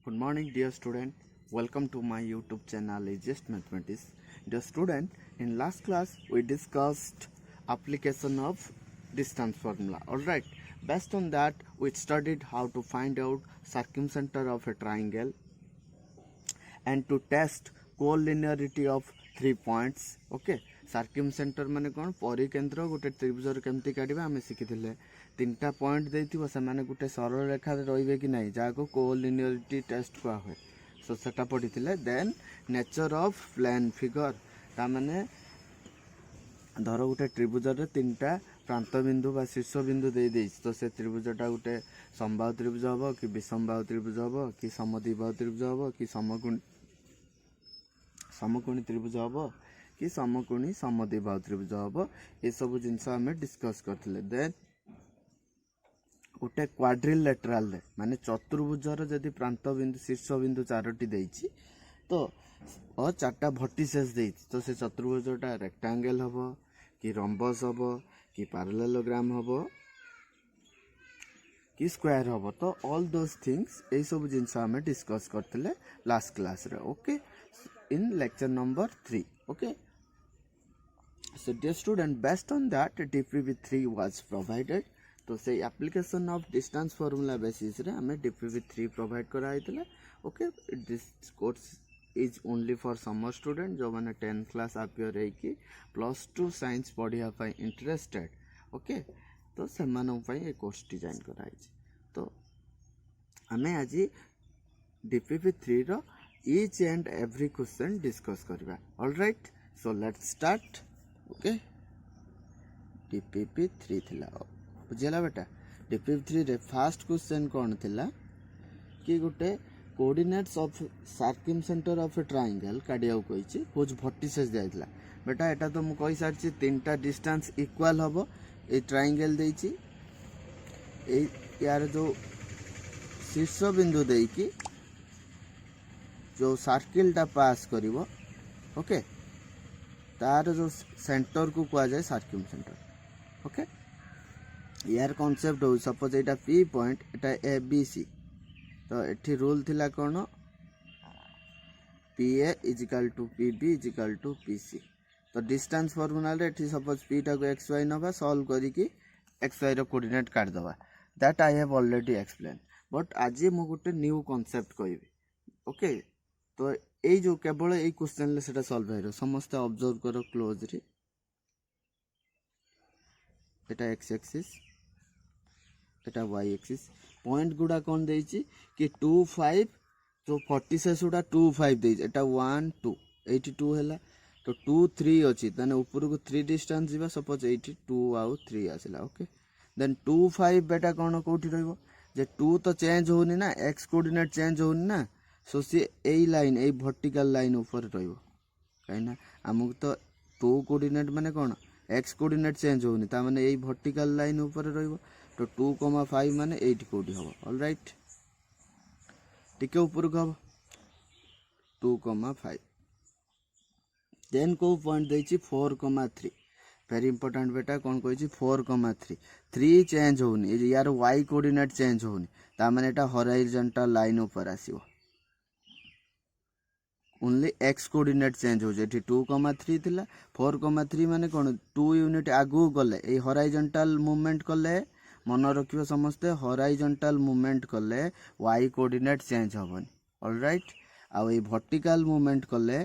Good morning, dear student. Welcome to my YouTube channel, Easiest Mathematics. Dear student, in last class we discussed application of distance formula. Alright, based on that we studied how to find out circumcenter of a triangle and to test collinearity of 3 points. Okay, circumcenter माने कौन परिकेंद्र गोटे त्रिभुज केमती काढ़ा आम शिखी तीनटा point देथिबो से माने गोटे सरल रेखा रहिबे कि नहीं जाको कोलिनियरिटी टेस्ट कुआ हुए सो सेटा पढ़िथिले। Then nature of plane figure ता माने धर गोटे त्रिभुज रे तीनटा प्रांत बिंदु बा शीर्ष बिंदु दे देइछ तो से त्रिभुजटा गोटे समबाहु त्रिभुज हबो कि विषमबाहु त्रिभुज हबो कि समद्विबाहु त्रिभुज हबो कि समकोणी त्रिभुज हबो कि समकोणी समद्विबाहु त्रिभुज हबो ए सब जिंस हमें डिस्कस करथिले। देन गोटे क्वाड्रिलेटराल रे माने चतुर्भुजर जदि प्रांत बिंदु शीर्ष बिंदु चारोटी देइछि तो और चारटा वर्टिसेस देइछि तो से चतुर्भुजटा रेक्टेंगल हबो कि रम्बस हबो कि पैरेललोग्राम हबो कि स्क्वायर हबो तो ऑल दोस थिंग्स ए सब जिंस हमें डिस्कस करथिले लास्ट क्लास रे। Okay, in lecture number 3. Okay, so dear student, based on that DPV3 was provided. तो से application of distance formula basis रे हमें DPV3 प्रोवाइड करा आइतले। Okay, this course is only for summer student जो माने 10th class appear है कि +2 साइंस पढ़िया पाई इंटरेस्टेड। ओके, तो से मानन पाई ए कोर्स डिजाइन करा आइछ। तो हमें आज DPV3 रो each and every question discuss करबा। All right, so let's start. Okay, DPV3 थिला बुझेला बेटा। DPV3 रे फर्स्ट क्वेश्चन कौन थिला कि गोटे coordinates of circumcentre of a triangle काढिया कहिछि हुज वर्टिसेस दियाइतला। बेटा एटा तो मु कहि सारछि तीनटा डिस्टेंस इक्वल हबो ए ट्रायंगल देइछि ए यार जो शीर्ष बिंदु देइकि जो सर्किल टा पास करिवो। ओके, तार जो सेंटर को कुआ जाए सर्कमसेंटर। ओके, यार कॉन्सेप्ट हो सपोज एटा P पॉइंट एटा ABC तो एठी रूल थिला कोन PA equal to PB equal to PC। तो डिस्टेंस फार्मूला रे एठी सपोज P टा को XY नबा सॉल्व करी कि XY रो कोऑर्डिनेट काट दबा। That I have already explain, but आज मु गुटे न्यू कॉन्सेप्ट कहबी। ओके, तो ये जो केवल ये क्वेश्चन ले सेटा सॉल्व हो समस्त ऑब्जर्व करो क्लोजली। एटा x एक्सिस एटा y एक्सिस पॉइंट गुडा कौन देइछि कि 2 5 जो 46 गुडा 2 5 देइछि एटा 1 2 82 हैला तो 2 3 अछि तने ऊपर को 3 डिस्टेंस जीवा सपोज 82 आउ 3 आसिला। ओके, देन 2 5 बेटा कौन कोठी रहइबो जे 2 तो चेंज होनी ना x कोऑर्डिनेट चेंज होनी ना सो सी ए लाइन ए वर्टिकल लाइन ऊपर रहइबो काइना हमक तो 2 कोऑर्डिनेट माने कौन x कोऑर्डिनेट चेंज होनी ता माने ए वर्टिकल लाइन ऊपर रहइबो तो 2,5 माने 8 कोडी हबो। ऑल राइट, टिके ऊपर को हबो 2,5 देन को पॉइंट देछि 4,3 वेरी इंपोर्टेंट बेटा कौन कहिछि 4,3 3 चेंज होनी यार y कोऑर्डिनेट चेंज होनी ता माने एटा हॉरिजॉन्टल लाइन ऊपर आसीबो ओनली x कोऑर्डिनेट चेंज हो जे 2,3 थिला 4,3 माने कोन 2 यूनिट आगु गले ए हॉरिजॉन्टल मूवमेंट कले मन रखिबो समस्ते हॉरिजॉन्टल मूवमेंट कले y कोऑर्डिनेट चेंज होबनी। ऑल राइट, आ ए वर्टिकल मूवमेंट कले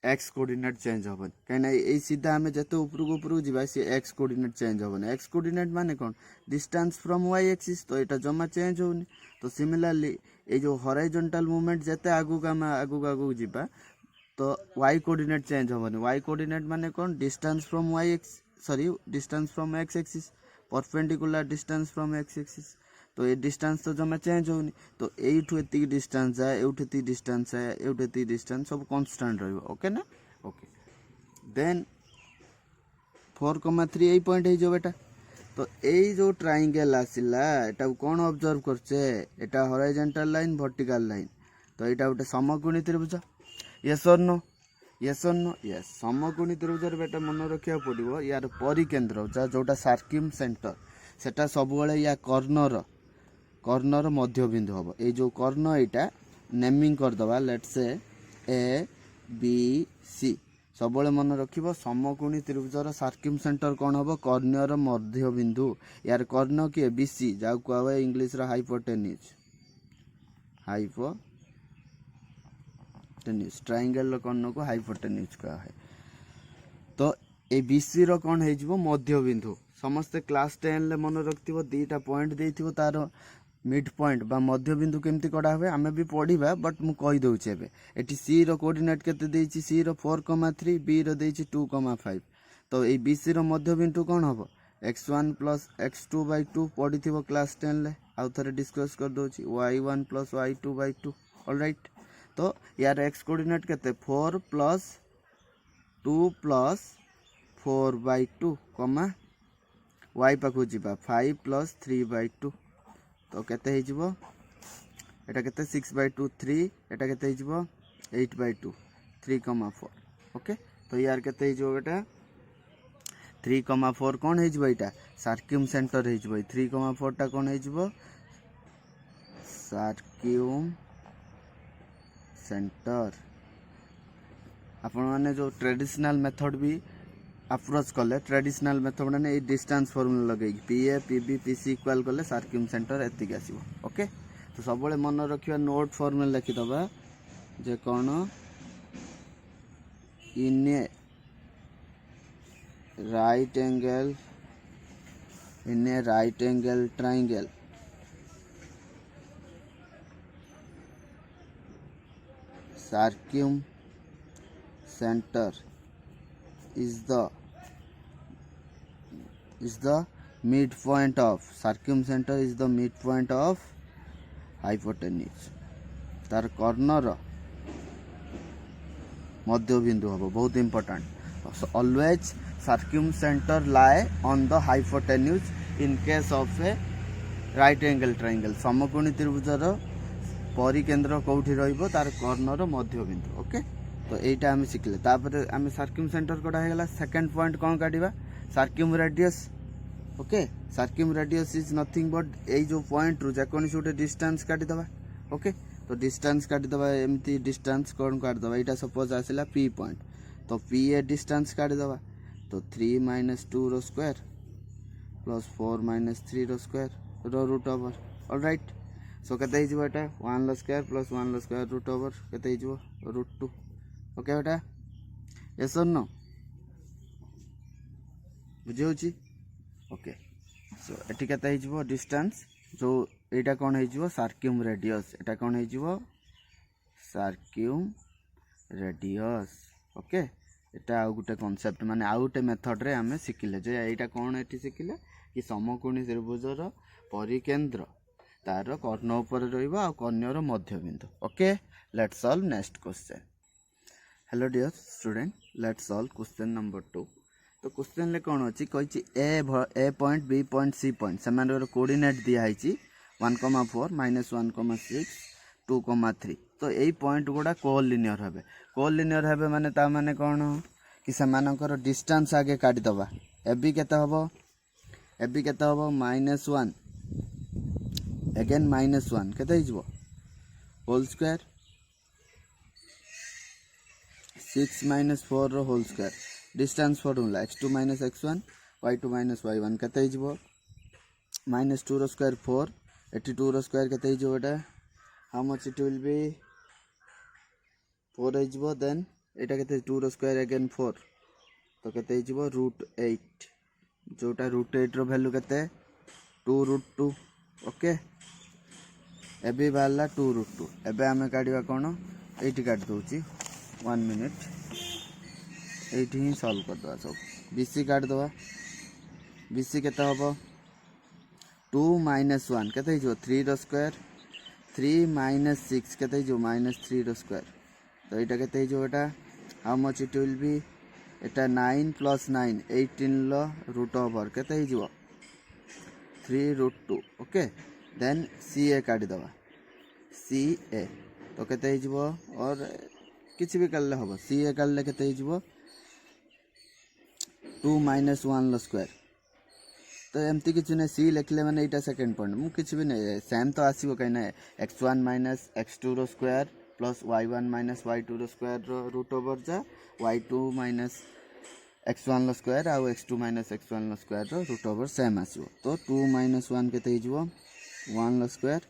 x कोऑर्डिनेट चेंज होबनी कहिना ए सीधा हमें जते ऊपर को जिबा से x कोऑर्डिनेट चेंज होबनी। x कोऑर्डिनेट माने कोन डिस्टेंस फ्रॉम y एक्सिस तो एटा जमा चेंज होनी। तो सिमिलरली ए जो हॉरिजॉन्टल मूवमेंट जते आगु जिबा तो y कोऑर्डिनेट चेंज होबनी। y कोऑर्डिनेट माने कोन distance from y distance from x axis perpendicular distance from x axis तो ये डिस्टेंस तो जमा चेंज होनी तो एठु एती डिस्टेंस जाए एठु एती डिस्टेंस है एठु एती डिस्टेंस सब कांस्टेंट रहइबो। ओके ना। ओके, देन 4,3 ए पॉइंट है जो बेटा तो ए जो ट्रायंगल आसिला एटा कोन ऑब्जर्व करछे एटा हॉरिजॉन्टल लाइन वर्टिकल लाइन तो एटा उटे समकोणी त्रिभुज। यस और नो, यस और नो, यस समकोणी त्रिभुज बेटा मन रखिया पड़िबो यार परिकेंद्र जोटा सर्कमसेंटर सेटा सब बेले या कॉर्नर कर्णर मध्य बिंदु हम ये जो कर्ण यहाँ नेमिंग करदे लेट से ए बी सी सब मन रख समकोणी त्रिभुजर सर्किम सेंटर कौन हम कर्णर मध्य बिंदु यार कर्ण किए बी सी जहाँ कह इंग्लीश हाइपोटेन्यूज ट्रायंगल कर्ण को हाइपोटेन्यूज कहा है। तो ये बीसी रो कौन हो मध्य बिंदु समस्ते क्लास 10 मन रखिथ दीटा पॉइंट देथिबो तार मिड पॉइंट बा मध्य बिंदु केमती कड़ा हुए आमे भी पढ़ा बट मु कही दउछि एबे एटी सी रो कोऑर्डिनेट केते देछि सी रो 4,3 बी रो देछि 2,5 तो ए बीसी रो मध्य बिंदु कौन हम x1 प्लस x2/2 पढ़ी क्लास 10 ले आउ थरे डिस्कस कर दउछि y1 प्लस y2/2 ऑलराइट। तो यार x कोऑर्डिनेट केते 4 प्लस 2 प्लस 4/2 कमा y पाखु जीवा 5 प्लस 3/2 तो केते हे जिवो एटा केते 6/2 3 एटा केते हे जिवो 8/2 3,4 ओके। तो यार केते हे जिवो बेटा 3,4 कौन हे जिवो एटा सर्क्यूम सेंटर हे जिवो 3,4 टा कौन हे जिवो सर्क्यूम सेंटर। आपण माने जो ट्रेडिशनल मेथड भी अप्रोच कले ट्रेडिशनल मेथड माने डिस्टेंस फॉर्मूला लगे पीए पीबी पीसी इक्वल कले सर्क्यूम सेंटर एतिक आसीबो ओके। तो सब बळे मन रखिया नोट फॉर्मूला लिखि दबा जे कोन in a right angle triangle circumcentre is the midpoint of circum center is the midpoint of hypotenuse तार कर्णर मध्य बिंदु हम बहुत important always circumcentre lies on the hypotenuse in case of a right angle triangle समकोणी त्रिभुजर परिकेंद्र कौटी रहिबो तार कर्णर मध्य बिंदु ओके। तो यहीटा आम शिखले आम सर्क्यूम सेंटर कड़ा है सेकेंड पॉइंट कौन काटा circumradius okay. Circumradius is nothing but यही जो पॉइंट रु जेकोसी गोटे डिस्टेंस काटिदबा ओके। तो डिस्टेंस काटिदबा एमती डिस्टेंस कौन काटिदबा यहाँ सपोज आसला पी पॉइंट तो पी ए डिस्टेंस काटिदबा तो 3 - 2 रो स्क्वायर प्लस 4 - 3 रो स्क्वायर रो रूट ओवर ऑलराइट। सो केते हिजबो एटा 1 रो स्क्वायर प्लस 1 रो स्क्वायर रूट ओवर केते हिजबो √2 ओके बेटा यस और नो बुझे होची ओके। सो एटी केते हिजबो डिस्टेंस जो एटा कोन हिजबो सर्क्यूम रेडियस एटा कोन हिजबो सर्क्यूम रेडियस ओके। एटा आउ गुटे कांसेप्ट माने आउ गुटे मेथड रे हमें सिखिले जे एटा कोन एटी सिखिले कि समकोणी त्रिभुजर परिकेंद्र तार कर्ण ऊपर रहिबो आ कर्णर मध्य बिंदु okay. Let's solve next question. Hello dear student let's solve question number 2। तो क्वेश्चन ले कौन अच्छी कही A point B point C point से कोऑर्डिनेट दिया 1,4 -1,6 2,3 तो यही पॉइंट गुड़ा कोलिनियर हे माने ता माने कौन कि सेमानकर डिस्टेंस आगे काटिदबा एबी केते हबो -1 अगेन -1 केते हिजबो होल स्क्वायर 6 - 4 रो whole square distance formula x2 - x1 y2 - y1 केते हिजबो -2 रो स्क्वायर 4 82 रो स्क्वायर केते हिजबो एटा how much it will be 4 हिजबो देन एटा केते 2 रो स्क्वायर अगेन 4 तो केते हिजबो √8 जोटा √8 रो वैल्यू केते 2√2 ओके। एबी बाहरला 2√2 एबे आमे काढिबा कोन एठी काट दोची 1 मिनिट एठी ही सॉल्व कर दवा सब बीसी काट दवा बीसी केते हबो 2 - 1 केते हिजो 3 रो स्क्वायर 3 - 6 केते हिजो -3 रो स्क्वायर तो एटा केते हिजो एटा how much it will B Etah 9 + 9 18 low root over केते हिजो 3√2 ओके। देन सी ए काट दवा सी ए तो केते हिजो और किसी भी कर ले हम सी ए कर ले केते हिजबो 2 - 1 लो स्क्वायर तो एमती किसी ना सी लिखले मैंने यहाँ सेकेंड पॉइंट मु किसी भी नहीं सेम तो आसो कहीं x1 माइनस x2 रो स्क्वायर प्लस y1 माइनस y2 रो स्क्वायर रूट ओवर जा y2 माइनस x1 रो स्क्वायर आउ x2 माइनस x1 रो स्क्वायर रूट ओवर सेम आसो तो 2 माइनस 1 केते हिजो 1 रो स्क्वायर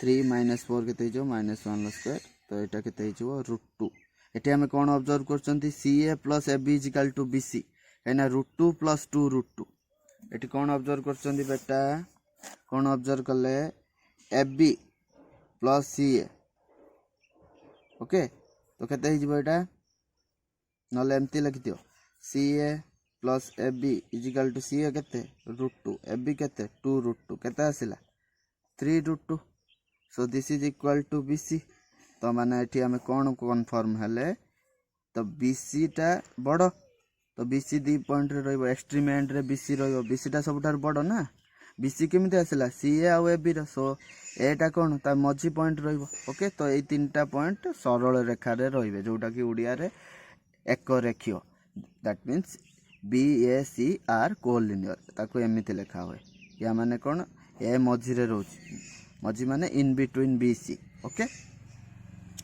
3 माइनस 4 केते हिजो माइनस 1 रो स्क्वायर तो यहाँ केते हिजो रूट 2 एटी आम कौन ऑब्जर्व कर C A plus A B equal to B C कहीं रूट 2 प्लस 2 रूट 2 एटी कौन ऑब्जर्व कर बेटा कौन ऑब्जर्व कले A B plus C A okay तो केते हिजो एटा नले एमती लिखि दियो C A plus A B equal to C A केते रूट 2 ए बी केते 2 रूट 2 केते आसिला 3 root 2 so this is equal to B C तो माने एठी हमें कौन कन्फर्म हेले तो बी सी टा बड़ तो बी सी 2 पॉइंट रे रहइबो एक्सट्रीम एंड रे बी सी रहइबो बी सी टा सबठार बड़ ना बी सी केमिति आसिला सी ए आ ए बी रो सो एटा कौन ता मझी पॉइंट रहइबो ओके तो एई तीनटा पॉइंट सरल रेखा रे रहिबे जोटा कि उड़िया रे एक रेखीय that means B A C are collinear ताको एमिति लिखा हुए या माने कौन ए मझी रे रहउची मझी माने in between B C okay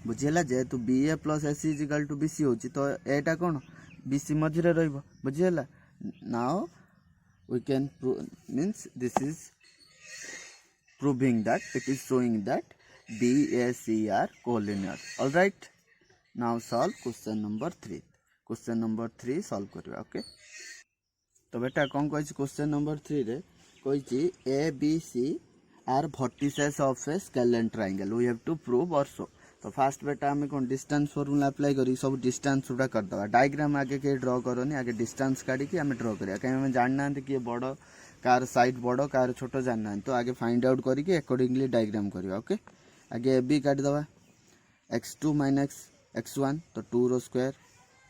बुझीला जेहेतु B A plus A C equal to B C होची तो एटा कौन बी सी मझी रे रहइबो बुझीला now we can means this is proving that it is showing that B A C are collinear alright now solve question number 3 question number 3 solve करबा okay तो बेटा कौन कहि क्वेश्चन नंबर 3 रे कहि A B C are vertices of a scalene triangle we have to prove और show तो first बेटा हमें कौन डिस्टेंस फॉर्मूला अप्लाई करी सब डिस्टेंस गुड़ा करदे डायग्राम आगे के ड्रॉ करनी आगे डिस्टेंस काढ़ी आम ड्रॉ करिया कहीं आम जानना किए बड़ कार साइड बड़ कार छोट जानना तो आगे फाइंड आउट करके अकॉर्डिंगली डायग्राम करवा ओके आगे ए बी काटिदेवा x2 माइनस x1 तो 2 रो square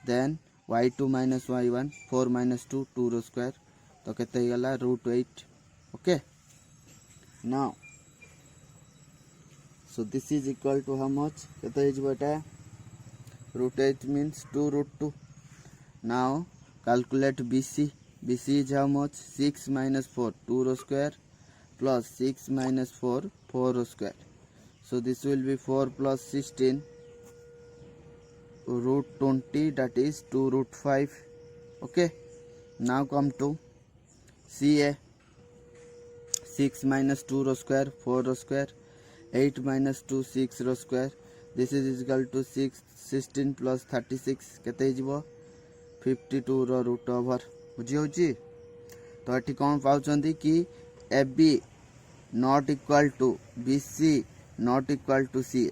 then y2 minus y1 4 minus 2 2 रो स्क्वायर तो केते गला root 8 okay now so this is equal to how much केते हिज बेटा root 8 means 2 root 2 now calculate bc bc is how much 6 minus 4 2 row square plus 6 minus 4 4 row square so this will be 4 plus 16 root 20 that is 2 root 5 okay now come to ca 6 minus 2 row square 4 row square 8 minus 2 6 रो square this is equal to 6 16 plus 36 केते हिजबो 52 रो root over बुझी होची तो एठी कोन पाउचंदी कि A B not equal to B C not equal to C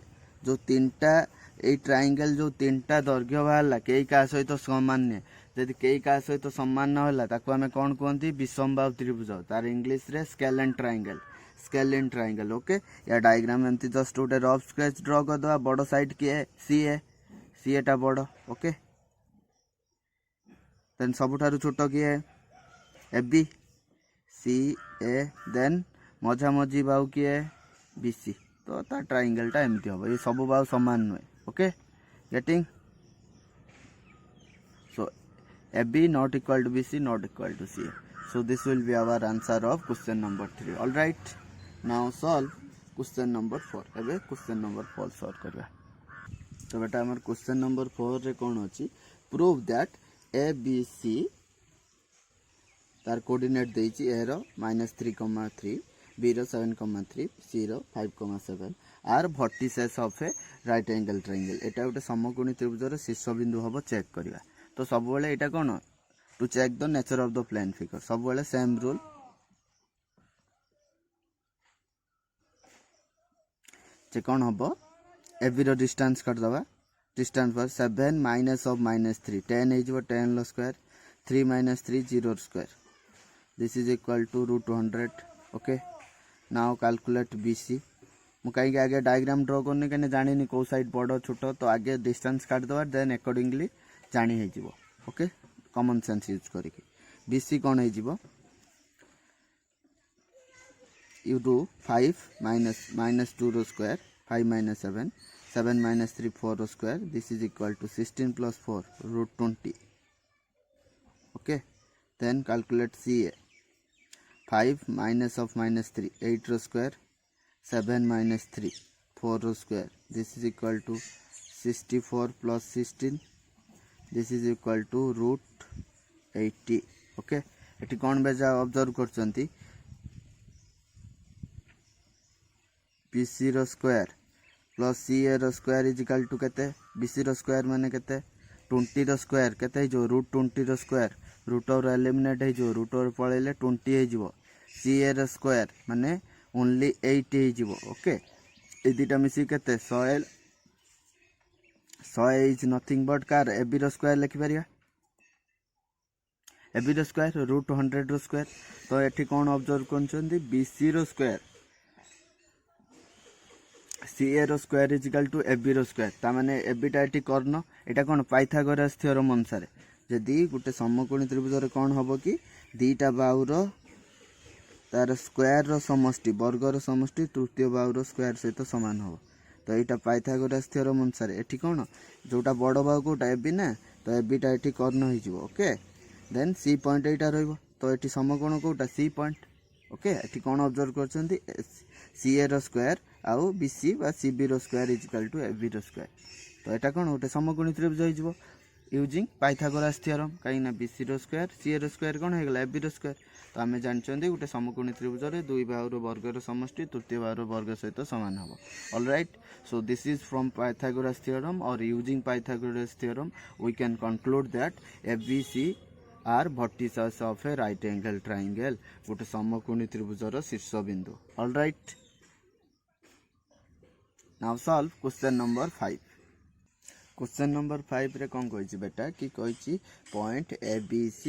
जो तीनटा ए ट्रायंगल जो तीनटा दैर्घ्य बाहरला केई का सहित सामान्य यदि केई का सहित समान न होला ताको हमें कोन कहंती विषमबाहु त्रिभुज तार इंग्लिश रे स्केलेन ट्रायंगल ओके या डायग्राम एमती जस्ट गोटे रफ स्केच ड्रॉ कर दवा बड़ साइड किए सी ए टा बड़ ओके देन सबुठारु छोट किए ए बी सी ए देन मझा मझी बाहु किए बी सी तो ता ट्रायंगल टा एमती हम ये सब बाहु समान नुहे okay getting so A B not equal to B C not equal to C so this will be our answer of question number 3 all right now solve question number 4 एबे question number 4 solve करबा तो बेटा हमर question number 4 रे कोन अछि prove that a b c तार coordinate देछि a रो -3,3 b रो 7,3 c रो 5,7 are vertices of a right angle triangle एटा गोटे समकोणी त्रिभुज रो शीर्ष बिंदु हबो चेक करबा तो सब बेले एटा कोन to check the nature of the plane figure सब बेले सेम रूल जे कौन हम ए बी रो डिस्टेंस काट दवा डिस्टेंस पर 7 माइनस ऑफ -3 10 हो 10 लो square 3 minus 3 0 square this is equal to root 100 okay now calculate BC मु कहीं आगे डायग्राम ड्रॉ करनी कहीं जानी कौ साइड बड़ छोट तो आगे डिस्टेंस काट दवा देन अकॉर्डिंगली जानी है जीवो ओके कॉमन सेंस यूज करके बीसी कौन है जीवो you do 5 minus 2 row square 5 minus 7 7 minus 3 4 row square this is equal to 16 plus 4 root 20 okay then calculate CA 5 minus of minus 3 8 रो स्क्वायर 7 minus 3 4 रो square this is equal to 64 plus 16 this is equal to root 80 okay एटी कौन बेजा observe करचंती BC रो square plus CA रो square is equal to केते BC रो स्क्वायर माने केते 20 रो स्क्वायर केते जो रूट 20 रो स्क्वायर रूट और एलिमिनेट है जो रूट और पळेले 20 है जीवो CA रो स्क्वायर माने ओनली 8 है जीवो ओके ए दिटा मिसी केते 100 इज नथिंग बट कार AB रो स्क्वायर लिखि परिया AB रो स्क्वायर रूट 100 रो स्क्वायर तो एठी कोन ऑब्जर्व करछंती BC रो स्क्वायर CA रो square is equal to AB रो स्क्वायर ता माने AB टा एठी कर्ण एटा कोन पाइथागोरस थ्योरम अनुसार जदि गोटे समकोणी त्रिभुज रे कोन हबो कि दीटा बाहुर तार स्क्वायर रो समष्टि वर्ग रो समष्टि तृतीय बाहुर स्क्वायर सहित समान हो तो एटा पाइथागोरस थ्योरम अनुसार एठी कोन जोटा बड़ बाहु कोटा AB ना तो AB टा एठी कर्ण होई जिवो ओके देन C पॉइंट एटा रहइबो तो एठी समकोण कोटा C पॉइंट ओके एठी कोन ऑब्जर्व करछंती CA रो स्क्वायर आउ BC बा CB रो square is equal to AB रो स्क्वायर तो एटा कोन गोटे समकोणी त्रिभुज होई जिवो यूजिंग पाइथागोरस थ्योरम कहीं ना BC रो स्क्वायर CA रो स्क्वायर कोन हेगला AB रो स्क्वायर तो आमे जानचंदी गोटे समकोणी त्रिभुज रे दुई बाहुर वर्ग रो समष्टि तृतीय बाहुर वर्ग सहित समान हबो alright so this is from Pythagoras theorem और using Pythagoras theorem we can conclude that ABC are vertices of a right angle triangle गोटे समकोणी त्रिभुज रो शीर्ष बिंदु alright now solve question number 5 question number 5 रे कौन कही बेटा कि कही point ABC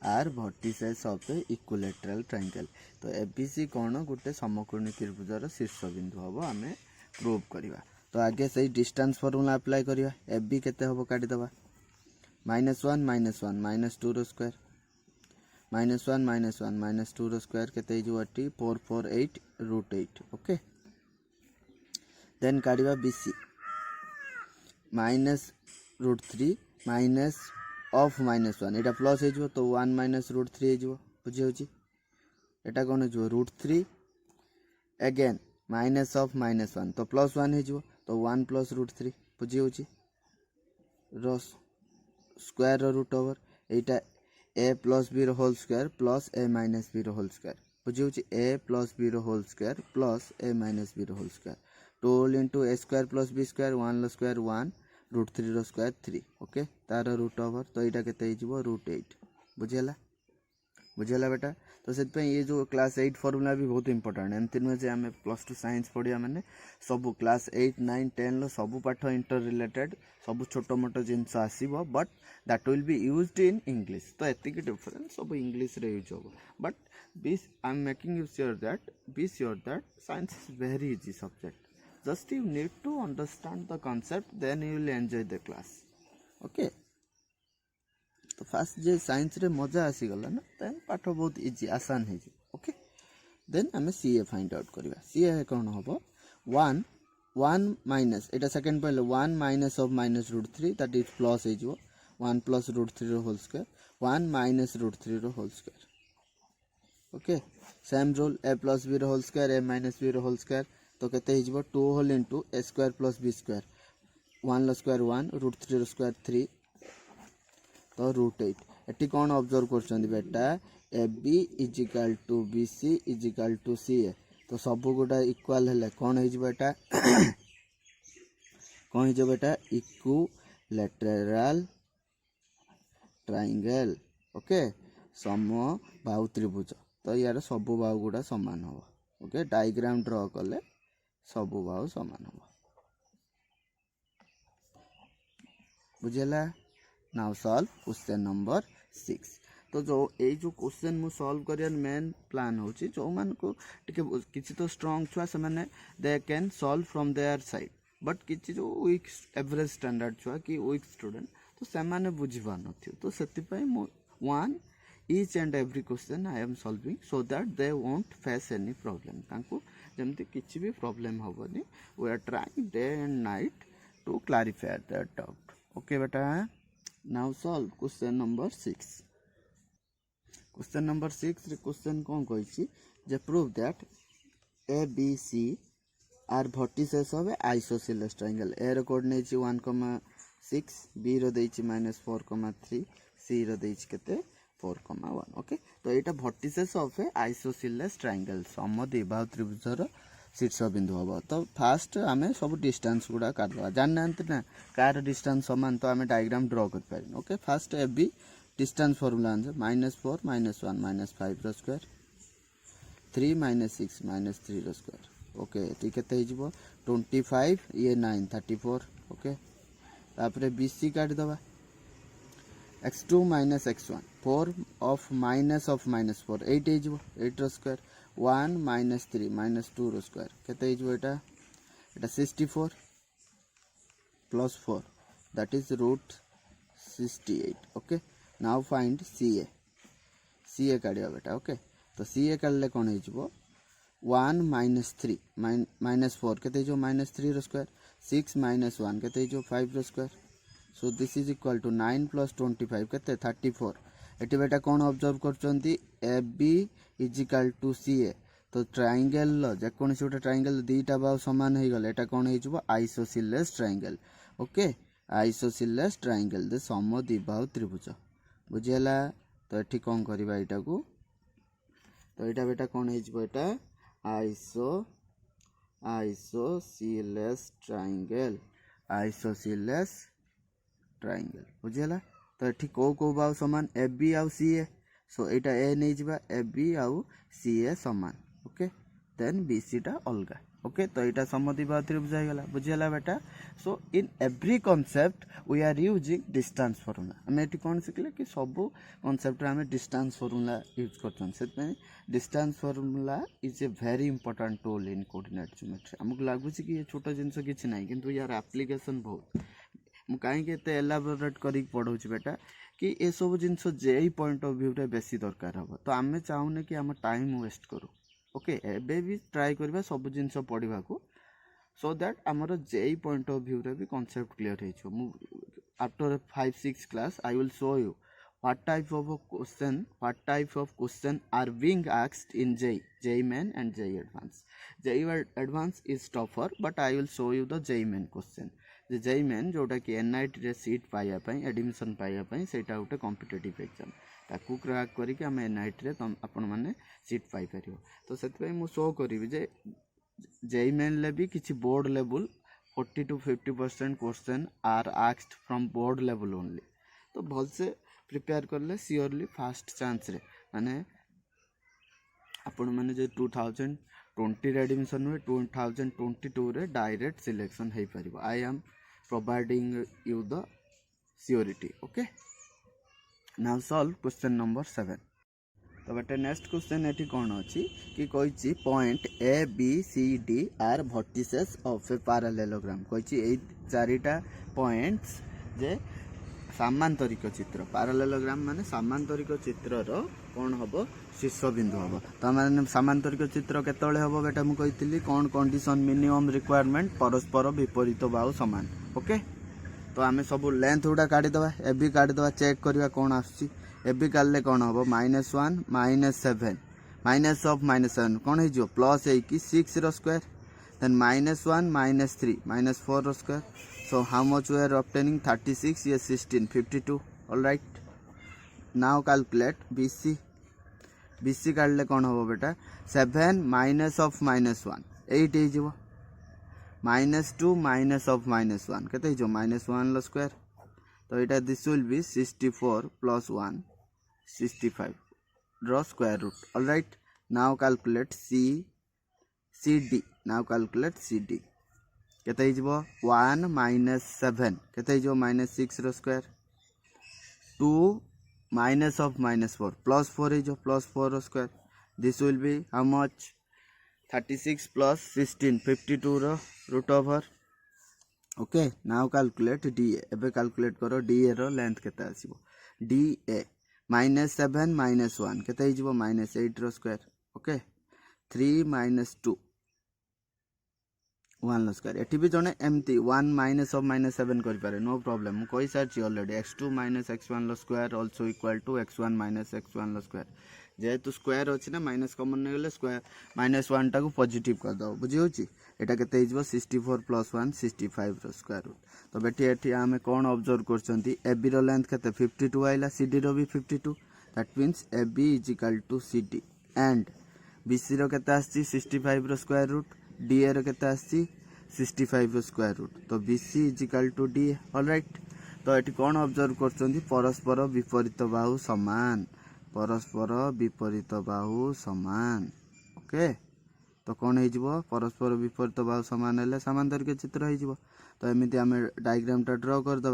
are vertices of a equilateral triangle तो ABC कौन गोटे समकोणी त्रिभुज रो शीर्ष बिंदु हबो आमे प्रूव करबा तो आगे से डिस्टेंस फार्मूला अप्लाई करबा AB केते हबो काटी दबा -1 -1 -2 रो स्क्वायर -1 -1 -2 रो स्क्वायर केते जो 448 √8 ओके देन काढिबा BC -√3 माइनस ऑफ -1 एटा प्लस हे जो तो 1 -√3 हे जो बुझी होची एटा कोन जो √3 अगेन माइनस ऑफ -1 तो +1 हे जो तो 1 + √3 बुझी होची रो स्क्वायर रो रूट ओवर एटा a + b रो whole square plus a - b रो होल स्क्वायर बुझी होची a + b रो whole square plus a - b रो whole square 2 * a square + b square 1 लो स्क्वायर 1 √3 रो स्क्वायर 3 ओके तार रूट ओवर तो एटा केते हे जिवो √8 बुझेला बेटा तो से ये जो क्लास 8 फॉर्मूला भी बहुत इंपोर्टेंट एमती नुहे जे आम +2 साइंस पढ़िया माने सब क्लास 8 9 10 लो सब पाठ इंटर रिलेटेड सब छोट मोट जिनस आसीबो but that will be used in English तो एतिक डिफरेंस सब इंग्लिश रे यूज होबो but this I am making you sure that science is very easy subject just you need to understand the concept then you will enjoy the class okay तो fast जे science रे मजा आसी गला ना then पाठ बहुत easy आसान है जी ओके देन हमें CA फाइंड आउट करबा CA कोन होबो 1 1 माइनस एटा सेकंड पहले 1 minus of -√3 that is plus है जो 1 + √3 रो होल स्क्वायर 1 - √3 रो whole square okay same rule a + b रो होल स्क्वायर a - b रो होल स्क्वायर तो केते हे जिवो 2 whole into a square + b square 1 लो स्क्वायर 1 √3 रो स्क्वायर 3 तो √8 एटी कौन ऑब्जर्व करछंदी बेटा AB = BC = CA तो सब गोटा इक्वल हेले कौन हे जिवो बेटा कौन हे जिवो बेटा इक्विलेटरल ट्रायंगल ओके सम बाहु त्रिभुज तो यार सब बाहु गुडा समान हो ओके डायग्राम ड्रा कले सब बाहु समान हो बुझेला नाउ सॉल्व क्वेश्चन नंबर 6 तो जो ए जो क्वेश्चन मु सॉल्व करियर मेन प्लान होची जो मान को टिके किछि तो स्ट्रांग छुआ से माने they can solve from their side but किछि जो वीक एवरेज स्टैंडर्ड छुआ कि वीक स्टूडेंट तो से माने बुझी पा नथि तो सेति पई मु one each and every question I am solving so that they won't face any problem तांको जेमति किछि भी problem होबनी we are trying day and night to clarify that doubt okay beta now solve question number 6 question number 6 question कौन कही prove that A B C are vertices of isosceles triangle A रो कोड नै 1,6 B रो देछि -4,3 सी रो देछि केते 4,1 okay तो यहाँ vertices of a isosceles triangle समद्विबाहु त्रिभुजर शीर्ष बिंदु हम तो फास्ट आम सब डिस्टेंस गुड़ा काटवा जानना ना कार डिस्टेंस समान तो आम डायग्राम ड्र कर पारे okay first A B distance formula answer -4 -1 -5 रो स्क्वायर 3 -6 -3 रो स्क्वायर ओके ठीक है 25 ये 9 34 ओके तापर बीसी काट दवा x2 - x1 4 of -4 8 हो 8 रो स्क्वायर 1 - 3 -2 रो स्क्वायर केते हो एटा 64 plus 4 that is √68 okay now find ca काढ़िया बेटा ओके तो ca काढ़ले कौन हो 1 - 3 -4 केते जो -3 रो स्क्वायर 6 - 1 केते जो 5 रो square so this is equal to 9 + 25 केते 34 एटी बेटा कौन ऑब्जर्व करचंती A B is equal to C A तो ट्रायंगल जेकोसी गोटे ट्रायंगल दुईटा बाहु सामान हो गले एटा कौन हो isosceles triangle okay isosceles triangle दे समद्विबाहु त्रिभुज बुझीगला तो ये कौन करवा यहाँ को तो यहाँ बेटा कौन होटा आइसोसेलेस ट्रायंगल बुझीगला तो ये कौ बाहु सामान ए बी आउ सी ए सो यहाँ ए नहीं जावा ए बी आउ सी ए सामान ओके देन बी सी टा अलग ओके तो यहाँ समद्विबाहु त्रिभुज हो गला बुझीगला बेटा so in every concept we are using distance formula आम ये कौन शिखले कि सब कॉन्सेप्ट आम डिस्टेंस फॉर्मूला यूज कर distance formula is a very important tool in coordinate geometry आमको लगुच कि ये छोट जिनस किसी ना कि यार एप्लिकेशन बहुत मुझे कहीं एलाबोरेट कर पढ़ाऊँ बेटा कि ये सब जिनस जेई पॉइंट ऑफ व्यू रे बेसी दरकार हम तो आम चाहूने कि आम टाइम वेस्ट करूँ ओके एबे भी ट्राई करबा सब जिनस पढ़ा को सो दैट आमर जेई पॉइंट ऑफ व्यू रे भी कॉन्सेप्ट क्लियर हो after 5-6 class I will show you what type of question are being asked in JEE main and JEE advanced. JEE advanced is tougher but I will show you the JEE main question. The JEE main जोटा कि NIT रे seat पाया पई admission पाया पई सेटा उटे competitive exam ताकू crack करी कि हम NIT रे आपण माने सीट पाई परियो तो सेत पई मु शो करिवि जे JEE main ले भी किछि board level 40 to 50% question are asked from board level only तो भल से प्रिपेयर करले सियोरली फास्ट चांस रे माने आपण माने जे 2020 रे एडमिशन हुए 2022 रे डायरेक्ट सिलेक्शन हे परिबो I am providing you the surety okay now solve question number 7 तो बेटे नेक्स्ट क्वेश्चन एठी कोन अछि कि कहिछि point A B C D are vertices of a parallelogram कहिछि ए चारिटा पॉइंट्स जे सामांतरिक चित्र पैरेललोग्राम माने सामांतरिक चित्र रो कौन हम शीर्ष बिंदु हम तो मैंने सामांतरिक चित्र केतले हम बेटा मुझे कही कौन कंडीशन मिनिमम रिक्वायरमेंट परस्पर विपरीत बाहु सामान ओके तो आम सब लेंथ गुड़ा काढ़ीदे ए बी काढ़ीदे चेक करवा कौन आसुची ए बी काढ़ले कौन हम -1 -7 माइनस ऑफ -7 कौन हो +8 6 रो स्क्वायर देन -1 -3 -4 रो square so how much we are obtaining 36 yes 16 52 all right now calculate BC काढ़ले कौन हम बेटा 7 माइनस ऑफ -1 8 हो -2 माइनस ऑफ -1 केते हो -1 लो स्क्वायर तो यहाँ this will be 64 + 1 65 draw square root all right now calculate CD now calculate CD केते हो 1 -7 केते हो -6 रो स्क्वायर 2 माइनस ऑफ -4 +4 हो +4 रो square this will be how much 36 + 16 52 रो root over okay now calculate DA एबे कैलकुलेट करो DA रो लेंथ केते आसीबो DA -7 -1 केते हो -8 रो स्क्वायर ओके 3 - 2 वन स्क्वायर एटी भी जड़े एमती वन माइनस ऑफ -7 करें नो प्रॉब्लम कही सारी already x2 minus x1 square also equal to x1 minus x1 square जेहेतु स्क्वायर अच्छी ना माइनस कमन नहीं गले स्क्वायर -1 टाक पॉजिटिव करदे बुझी एटा के 64 + 1 65 स्क्वायर रूट तो बेटी एटी आम कौन ऑब्जर्व कर एबी रो लेंथ के 52 आइला सीडी रो भी 52 that means AB is equal to CD and BC रो के 65 रो स्क्वायर रूट डीए रो के 65 रो स्क्वायर रूट तो BC is equal to D alright तो ये कौन ऑब्जर्व कर परस्पर विपरीत बाहु समान परस्पर विपरीत बाहु समान ओके तो कौन हो परस्पर विपरीत बाहु समान है सामांतरिक चित्र हो तो एमती आम डायग्रामटा ड्र करदे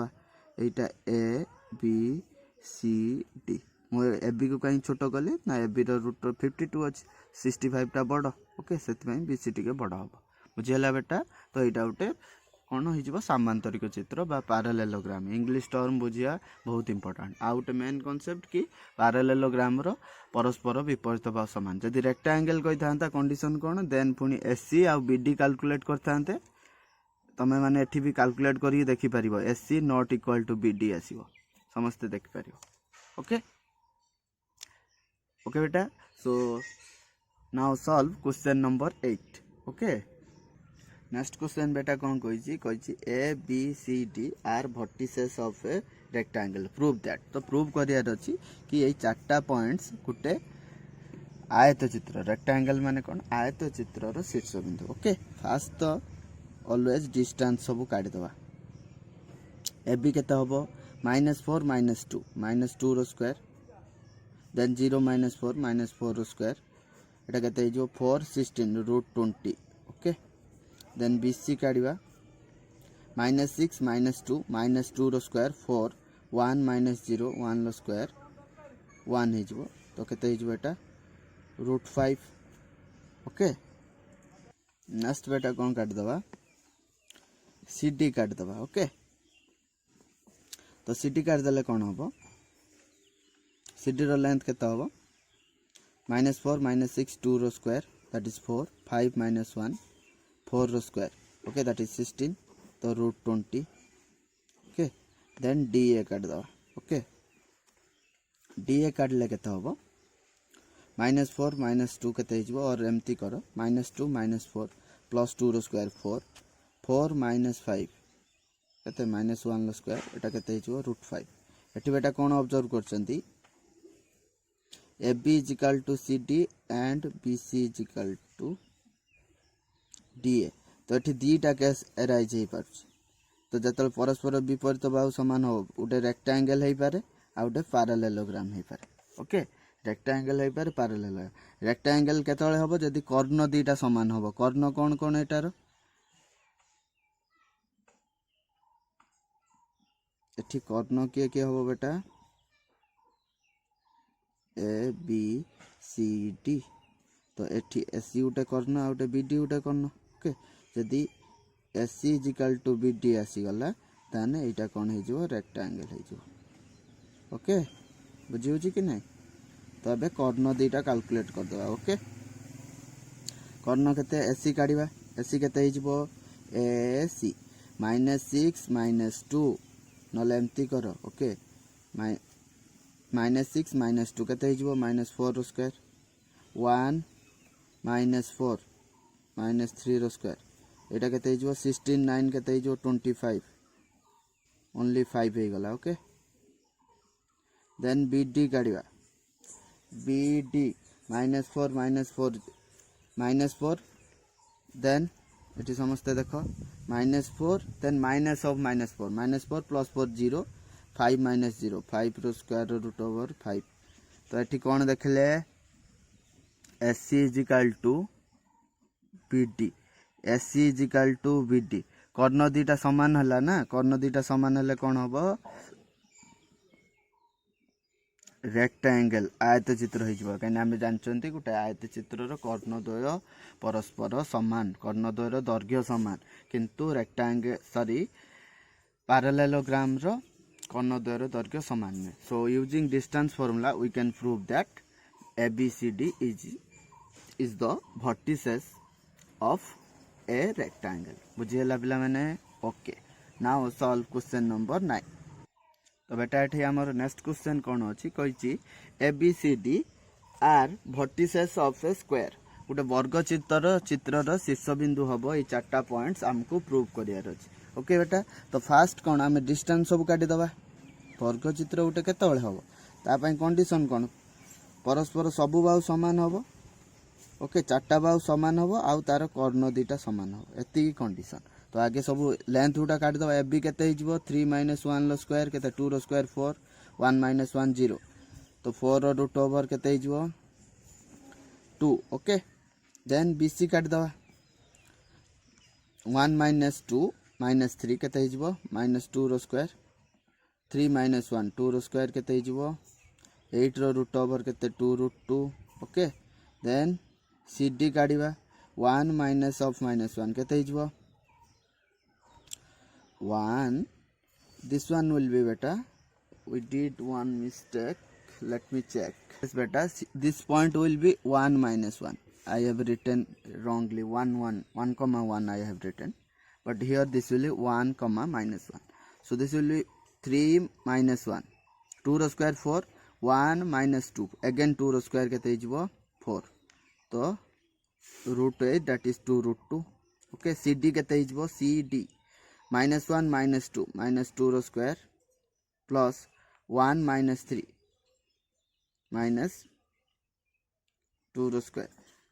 यहाँ ए बी सी डी मुझे एबी को कहीं छोट कली ना एबी रूट 52 अच्छी 65 टा बड़ ओके से बीसी टी बड़ हम बुझीगला बेटा तो यहाँ गोटे कौन हो सामांतरिक चित्र बा पैरेललोग्राम इंग्लिश टर्म बुझिया बहुत इंपोर्टेंट आउ गोटे मेन कॉन्सेप्ट कि पैरेललोग्राम रो परस्पर विपरीत भाव समान जदि रेक्टांगल कही था कंडीशन कौन देन पुणी एससी आउ बीडी कैलकुलेट करते तमें मैंने एठी भी कैलकुलेट करके देखि परिबो AC not equal to BD आसीबो समस्ते देखि परिबो ओके ओके बेटा so now solve question number 8 okay next question बेटा कौन कही A B C D are vertices of a rectangle prove that तो प्रूव करियार अछि कि ये चारटा पॉइंट्स गुटे आयत चित्र रेक्टांगल माने कौन आयत चित्र रो शीर्ष बिंदु ओके फास्ट तो ऑलवेज डिस्टेंस सब काटिदेवा ए बी केते हबो -4 -2 रो स्क्वायर देन 0 -4 4 रो स्क्वायर एटा केते जो 4 16 √20 ओके देन BC काढ़ा -6 -2 रो स्क्वायर 4 1 -0 1 रो स्क्वायर 1 हो तो केते एटा √5 ओके नेक्स्ट बेटा कौन काटिदेवा CD काटिदेवा ओके तो CD काटिदेले कौन हम CD रो लेंथ केते हम -4 -6 2 रो स्क्वायर दैट इज 4 5 -1 4 रो स्क्वायर ओके दैट इज 16 तो √20 ओके देन DA काटिदेवा ओके DA काटले केते हम -4 -2 केते हिजबो और एमती करो -2 -4 +2 रो स्क्वायर 4 4 -5 केते -1 रो स्क्वायर एटा केते हिजबो √5 एठी बेटा कोन observe करचंती AB is equal to CD and BC is equal to DA तो एठी दीटा केस अराइज हो पार तो जतल परस्पर विपरीत बाहु समान हो गोटे रेक्टांगल हो पारे आ गोटे पैरेललोग्राम हो पारे ओके रेक्टांगल हो पारे पैरेललोग्राम रेक्टांगल केतळे हबो जदि कर्ण दीटा समान हबो कर्ण कोन कोन एटार एठी कर्ण के हबो बेटा ए बी सी डी तो एठी एसी गोटे कर्ण आ गोटे बीडी गोटे कर्ण ओके जदि AC is equal to BD आसीगला ताने एटा कोन हो जो रेक्टांगल हो जो ओके बुझी होची कि नहीं तो अबे कर्ण दीटा कैलकुलेट कर दवा ओके कर्ण केते एसी काढिबा एसी केते हिजबो एसी -6 -2 नले एमती करो ओके -6 -2 केते हिजबो -4 रो स्क्वायर 1 -4 -3 रो स्क्वायर एटा केते हिजबो 16 9 केते हिजबो 25 ओनली 5 हे गला ओके देन BD काढिबा BD -4 -4 देन एटी समस्ते देखो -4 देन माइनस ऑफ -4 -4 +4 0 5 -0 5 रो स्क्वायर √5 तो एटी कौन देखले SC is equal to BD SC is equal to BD कर्ण दीटा समान हला ना कर्ण दीटा समान हले कौन हबो रेक्टांगल आयत चित्र हो कहीं आम जानते गोटे आयत चित्र कर्णद्वय परस्पर समान कर्णद्वयर दैर्घ्य समान किंतु रेक्टांगल सॉरी पैरेललोग्राम रो कर्णद्वयर दैर्घ्य समान नुहे so using distance formula we can prove that ABCD is the vertices of a rectangle बुझीगला पिला माने okay now solve question number 9 तो बेटा ये आमर नेक्स्ट क्वेश्चन कौन अच्छी कही A B C D are vertices of a square गोटे वर्ग चित्रर शीर्ष बिंदु हम ये 4टा पॉइंट्स आमको प्रूव करार अच्छे ओके बेटा तो फास्ट कौन आम डिस्टेंस सब काटिदेवा वर्ग चित्र गोटे केतबेले हम तापाई कंडीशन कौन परस्पर सबु बाहु सामान हम ओके 4टा बाहु सामान हम आउ तार कर्ण 2टा सामान हम एति कंडीशन तो आगे सब लेंथ गुटा काटिदेवा एफ बी केते 3 - 1 स्क्वायर के 2 रो स्क्वायर 4 1 - 1 0 तो 4 रो रूट ओवर केते 2 ओके देन बी सी काटिदेवा 1 - 2 - 3 केते -2 रो स्क्वायर 3 - 1 2 रो स्क्वायर केते 8 रो रूट ओवर केते 2 √ 2 ओके देन सी डी काटिबा 1 - ऑफ -1 केते 1 this one will be beta we did one mistake let me check yes beta this point will be 1 - 1 I have written wrongly 1 1 I have written but here this will be 1 -1 so this will be 3 - 1 2 रो square 4 1 - 2 again 2 रो square केते 4 तो √8 that is 2 √ 2 okay cd केते cd -1 - 2 -2 रो square plus 1 - 3 -2 रो square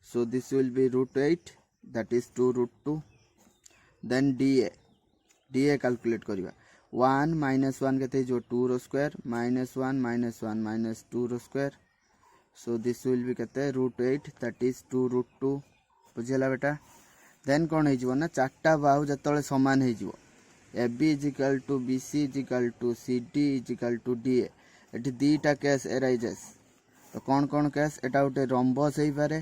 so this will be √8 that is 2 √ 2 then da calculate करिवा 1 - 1 केते 2 रो स्क्वायर -1 -1 -2 रो square so this will be केते √8 that is 2 √ 2 बुझिला बेटा देन कौन हो ना 4टा बाहु जतले समान हो A B equal to B C equal to C D equal to D एटी 2टा केस एराइजेस तो कौन कौन केस एटा गोटे रंबस हो पारे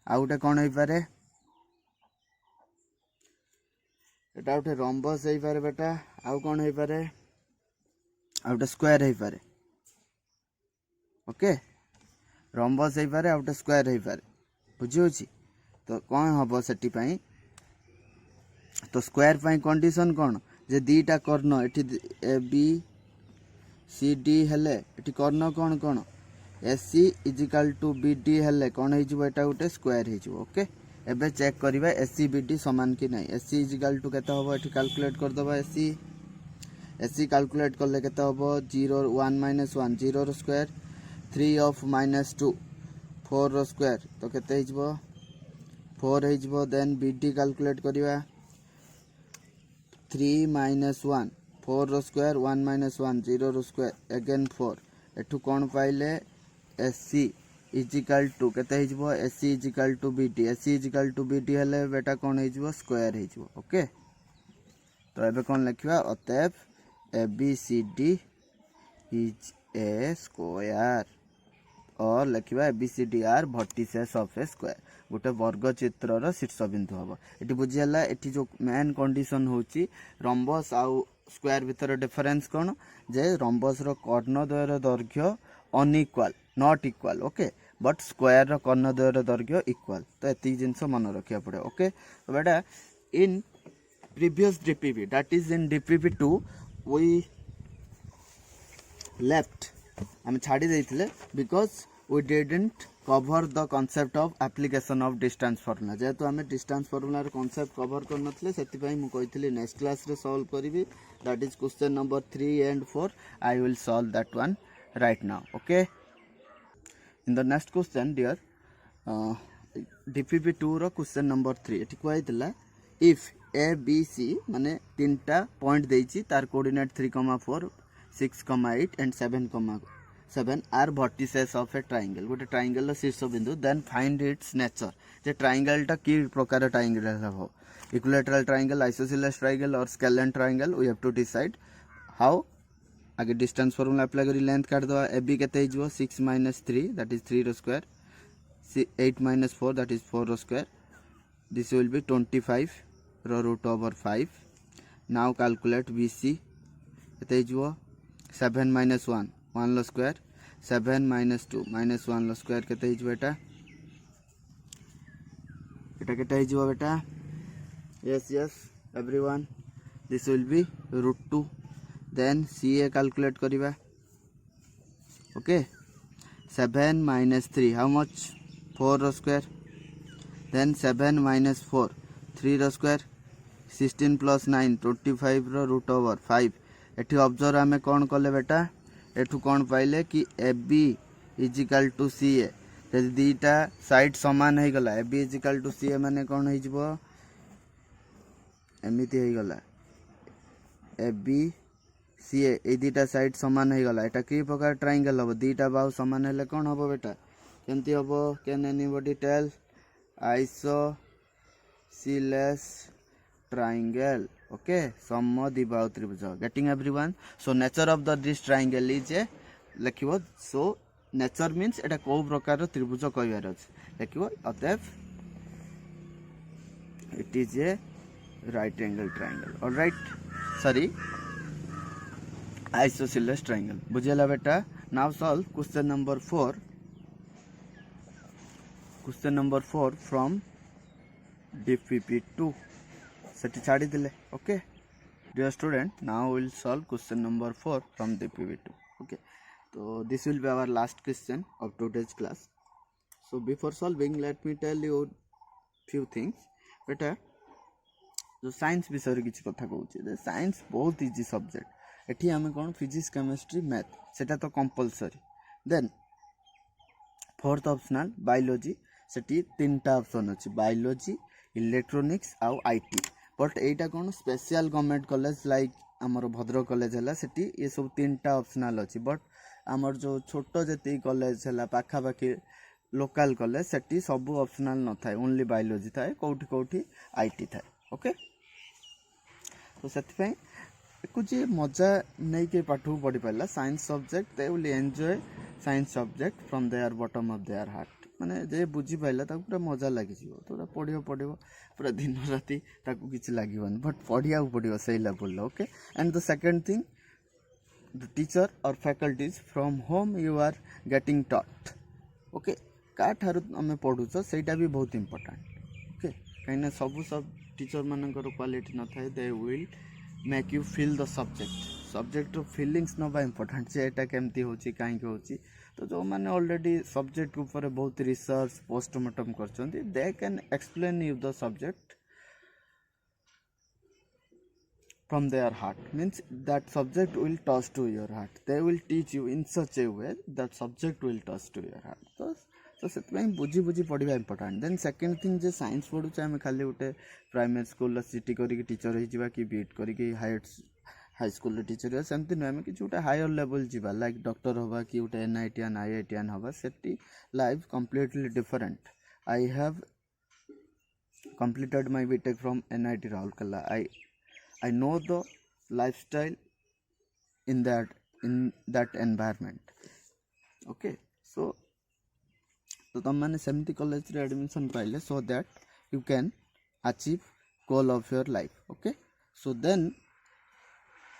आ गोटे कौन हो पारे एटा गोटे रंबस हो पारे बेटा आउ कौन हो पारे आ गोटे स्क्वायर हो पारे ओके रंबस हो पारे आ गोटे स्क्वायर हो पारे बुझी होची तो कौन हम सेठी पई तो स्क्वायर पाई कंडीशन कौन जे 2टा कर्ण एठी ए बी सी डी हेले एठी कर्ण कौन कौन ए C equal to B D हेले कौन हो एटा गोटे स्क्वायर हो ओके एबे चेक करिबा ए सी बी डी समान कि नहीं ए सी इजिकल टू केते होबो एठी कैलकुलेट कर दबा ए सी कैलकुलेट करले केते होबो 0 1 - 1 0 रो स्क्वायर 3 ऑफ -2 4 रो स्क्वायर तो केते हिजबो 4 हिजबो देन बी डी कैलकुलेट करिबा 3 - 1 4 रो स्क्वायर 1 - 1 0 रो स्क्वायर अगेन 4 एठू कौन पाइले एसी इजिकल टू केते हिजबो AC equal to BD AC equal to BD हेले बेटा कौन हिजबो स्क्वायर हिजबो ओके तो एबे कौन लिखिबा अतएव A B C D is a square और लिखिबा A B C D are vertices of a square गोटे वर्ग चित्रर शीर्ष बिंदु हम ये बुझीगला ये जो मेन कंडीशन होची रंबस आउ स्क्वायर भितर डिफरेंस कौन जे रंबस रो कर्णद्वयर दैर्घ्य unequal not equal okay but square रो कर्णद्वयर दैर्घ्य इक्वाल तो एति जिंस मन रखिया पड़े ओके तो बेटा in previous DPP that is in DPP 2 we left हम छाड़ी देइथिले because we didn't cover the concept of application of distance formula जेहेतु आम डिस्टेंस फॉर्मूला कॉन्सेप्ट कवर कर नथिले सेति पई मु कहितली नेक्स्ट क्लास रे सॉल्व करिवि that is question number 3 and 4 I will solve that one right now okay in the next question dear DPP 2 रो क्वेश्चन नंबर 3 एठी कहैतला इफ ए बी सी माने तीनटा पॉइंट देइछि तार coordinate 3,4 6,8 and 7,7 are vertices of a triangle गोटे triangle शीर्ष बिंदु then find its nature जे ट्रायंगल टा की प्रकार ट्रायंगल हो इक्विलैटरल ट्रायंगल आइसोसेलेस ट्रायंगल और scalene triangle we have to decide how आगे डिस्टेंस फॉर्मूला अप्लाई करी लेंथ काट दवा ए बी केते हिजबो 6 - 3 दैट इज 3 रो स्क्वायर 8 - 4 दैट इज 4 रो स्क्वायर दिस विल बी 25 रो root over 5 now calculate BC केते हिजबो 7 - 1 1 लो स्क्वायर 7 - 2 -1 लो स्क्वायर केते हिजबो एटा केते हिजबो बेटा yes everyone, this will be √2. then CA calculate करिबा. okay, 7 minus 3 how much? 4 row square. then 7 minus 4 3 row square. 16 plus 9 25 रो √5. एठी ऑब्जर्व आमे कौन कले बेटा, एठू कौन पाइले कि AB is equal to CA. यदि दीटा साइड समान हो गला, AB is equal to CA माने कौन हो जिवो, एमिति हो गला AB CA ए दीटा साइड समान हो गला. एटा की प्रकार ट्रायंगल हबो, दीटा बाहु समान हेले कौन हबो बेटा, केमति हबो, can anybody tell? Isosceles triangle. okay, समद्विबाहु त्रिभुज. getting everyone? so nature of this triangle is a लिखिबो. so nature means एटा को प्रकार त्रिभुज कहबार अछि, लिखिबो अतएव it is a right angle triangle. all right, sorry, isosceles triangle. बुझेला बेटा. now solve question number 4. question number 4 from DPP2 सेठी छाड़ी दिले. Okay dear student, now will solve question number 4 from DPP2. Okay, तो this will be our last question of today's class. So before solving let me tell you few things. बेटा जो science विषय किसी कथा कहूँ, साइंस बहुत easy subject. एठी आम कौन फिजिक्स केमिस्ट्री मैथ सेटा तो compulsory. Then fourth optional biology, सेठी तीनटा ऑप्शन अच्छी, बायोलॉजी, इलेक्ट्रोनिक्स आउ आईटी. बट एटा कौन स्पेशल गवर्नमेंट कॉलेज लाइक आमर भद्रक कॉलेज है सेठी ये सब तीनटा ऑप्शनल अच्छी. बट आमर जो छोट जी कॉलेज है पाखापाखि लोकल कॉलेज सेठी सब ऑप्शनल न थाए, ओनली बायोलॉजी थाए, कौटी कौटी आईटी थाए. ओके, तो से कुछ मजा नहीं के पाठ पढ़ी पारा science subject. They will enjoy science subject from their bottom of their heart. माने जे बुझी पाइला ताकू पूरा मजा लगी जीवो, तो पूरा पढ़ियो पूरा दिन राति ताकू किछ लागिवन, बट पढ़िया पड़ियो सही level. Okay, and the second thing, the teacher और faculties from home you are getting taught. Okay, का ठारू आमे पढ़ुछ सेटा भी बहुत इंपोर्टेंट. ओके, कहीं सब टीचर मानकर क्वालिटी न थाए, they will make you feel the subject feelings नवा इंपोर्टेंट से एटा केमती होची काहे के होची. तो जो मैंने ऑलरेडी सब्जेक्ट ऊपर बहुत रिसर्च पोस्टमार्टम करछन्ती, they can explain you the subject from their heart, means that subject will touch to your heart. They will teach you in such a way that subject will touch to your heart. तो से बुझी पढ़ा important. Then second thing, जे science पढ़ुचे आम खाली गोटे primary school सीटी करके teacher हो कि बीट करके हाई स्कूल टीचर सेमती नुह, आम कि गोटे हायर लेवल जावा लाइक डॉक्टर हवा कि गोटे NITian IITian हवा, सेटी life completely different. I have completed my BTech from NIT Rourkela. I know the lifestyle in that environment. Okay, so तुम मैंने सेमती कॉलेज रे एडमिशन पाइले so that you can achieve goal of your life. Okay, so then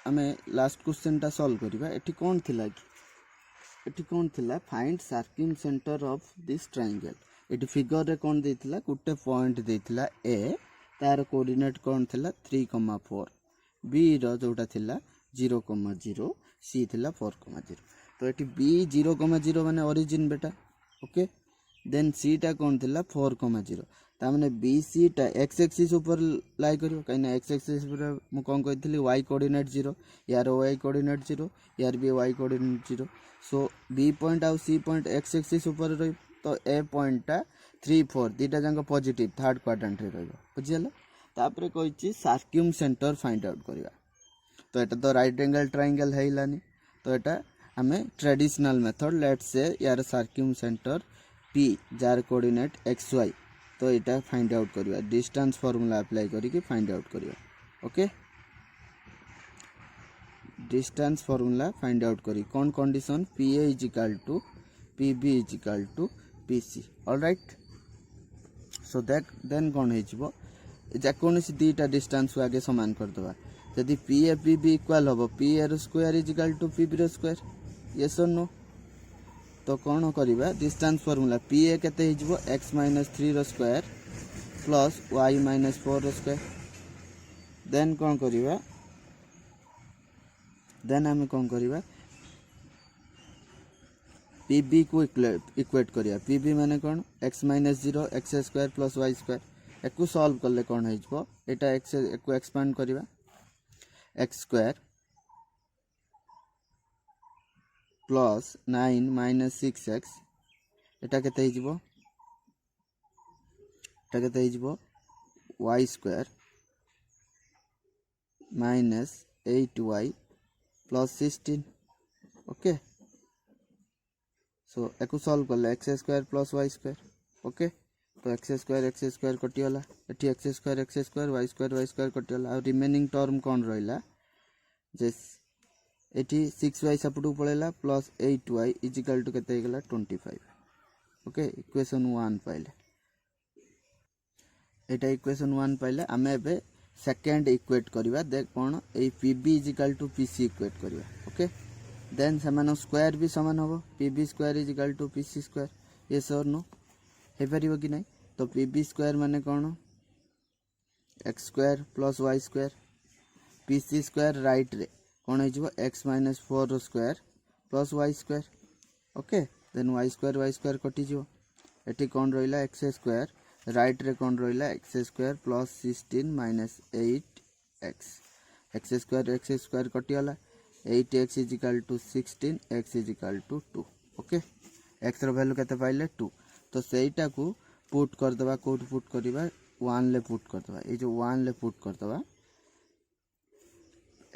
आमे last question टा solve करिबा. एठी कोन थिला कि एठी कोन थिला, find circumcentre of this triangle. एठी फिगर रे कोन देथिला, गुटे पॉइंट देथिला ए, तार कोऑर्डिनेट कोन थिला 3,4, बी रो जोटा थिला 0,0, सी थिला 4,0. तो एठी बी 0,0 माने ओरिजिन बेटा. ओके, देन सी टा कोन थिला 4,0, ता माने बी सी टा एक्स एक्सिस ऊपर लाई करियो, काइना एक्स एक्सिस ऊपर मु कोन कहितली वाई कोऑर्डिनेट 0, यार वाई कोऑर्डिनेट 0, यार भी वाई कोऑर्डिनेट 0. सो बी पॉइंट आउ सी पॉइंट एक्स एक्सिस ऊपर रही, तो ए पॉइंट टा 3, 4 दीटा जांक पॉजिटिव थर्ड क्वाड्रेंट रे रहबो. बुझियला. तापरे कहिची सर्क्यूम सेंटर फाइंड आउट करिया. तो एटा तो राइट एंगल ट्रायंगल हैलानी, तो एटा हमें ट्रेडिशनल मेथड लेट्स से यार सर्क्यूम सेंटर P जार कोऑर्डिनेट XY, तो एटा फाइंड आउट करिया. डिस्टेंस फार्मूला अप्लाई करके फाइंड आउट करिया. Okay, distance formula find out करी कौन condition, PA is equal to PB is equal to PC. Alright, so that then कौन हो जेकोसी दीटा डिस्टेंस को आगे समान करदे. यदि PA PB इक्वल हम, PA रो square is equal to PB रो स्क्वायर, यस और नो. तो कौन करवा डिस्टेंस फार्मूला, PA केते हो x - 3 रो स्क्वायर प्लस y - 4 रो स्क्वायर. देन कौन करिवा देन आम कौन करिवा पीबी को इक्वेट करिया पीबी माने कौन x minus 0 x square plus y square एकु सॉल्व करले कौन हो एटा एक्स एकु एक्सपांड करिवा x square plus 9 minus 6x एटा केते हिजबो एटा केते हिजबो y square minus 8y plus 16 okay so एकु सॉल्व करले x square plus y square okay तो एक्स स्क्वायर कटिगला एटी एक्स स्क्वायर वाई स्क्वायर कटिगला आ रिमेनिंग टर्म कौन रहिला जे एटी 6y सपटू पळेला प्लस 8y इजिकल टू केते गला 25 ओके इक्वेशन 1 पाइले एटा इक्वेशन 1 पाइले आमे एबे सेकंड इक्वेट करबा देख कोन ए pb equal to pc equate करबा ओके देन समान स्क्वायर भी समान होबो pb square equal to pc square yes और नो हे परिबो कि नहीं तो pb स्क्वायर माने कोन x square plus y square pc square right रे कोन हो जबो x माइनस 4 square plus y square okay then y square कटि जबो एटी कोन रहिला x स्क्वायर राइट रे कोन रहिला x square plus 16 minus 8x square कटि गला 8x is equal to 16 x is equal to 2 okay x रो वैल्यू केते पाइले 2 तो सेटा को पुट कर दबा कोड पुट करबा 1 ले पुट कर दबा ए जो 1 ले पुट कर दबा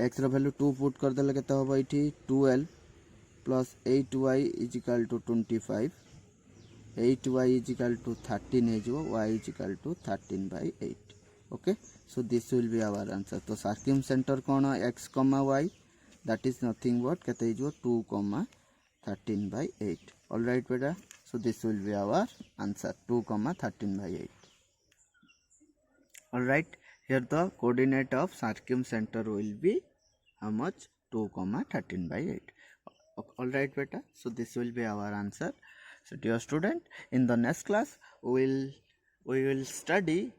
x रो वैल्यू 2 पुट कर देले केते होबो इठी 12 plus 8y is equal to 25 8y is equal to 13 है जो y is equal to 13/8 okay so this will be our answer तो सर्किम सेंटर कौन x, y that is nothing but कहते जो 2, 13/8 all right बेटा so this will be our answer 2, 13/8 all right here the coordinate of circum center will be how much 2, 13/8 all right beta so this will be our answer. So dear student, in the next class we will study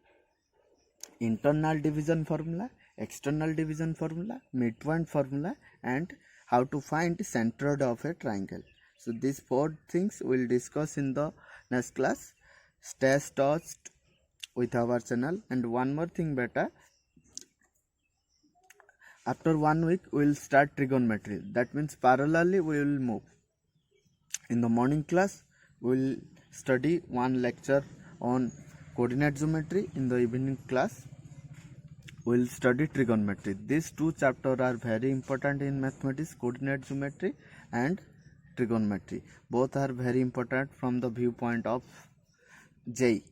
internal division formula, external division formula, midpoint formula and how to find centroid of a triangle. So these 4 things we will discuss in the next class. Stay touched with our channel and one more thing beta, after 1 week we will start trigonometry, that means parallelly we will move. In the morning class we will study one lecture on coordinate geometry. In the evening class we will study trigonometry. These 2 chapters are very important in mathematics, coordinate geometry and trigonometry. Both are very important from the viewpoint of JEE.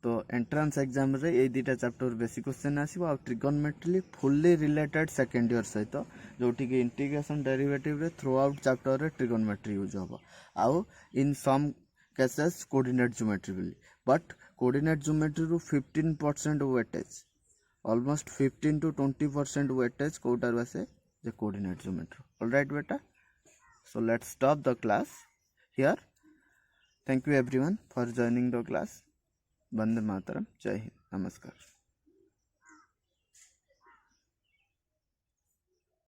तो entrance exam रे ए दुटा chapter basic question आसीबो आ trigonometry fully related second year सहित जोटी की integration derivative रे थ्रू आउट चैप्टर रे ट्रिगोनोमेट्री यूज होबो आउ in some cases coordinate geometry बिली बट कोऑर्डिनेट ज्योमेट्री रू 15% वेटेज ऑलमोस्ट 15 to 20% वेटेज कोटार वासे जे कोऑर्डिनेट ज्योमेट्री ऑलराइट बेटा so let's stop the class here thank you everyone for joining the class Vande Mataram जय हिंद नमस्कार।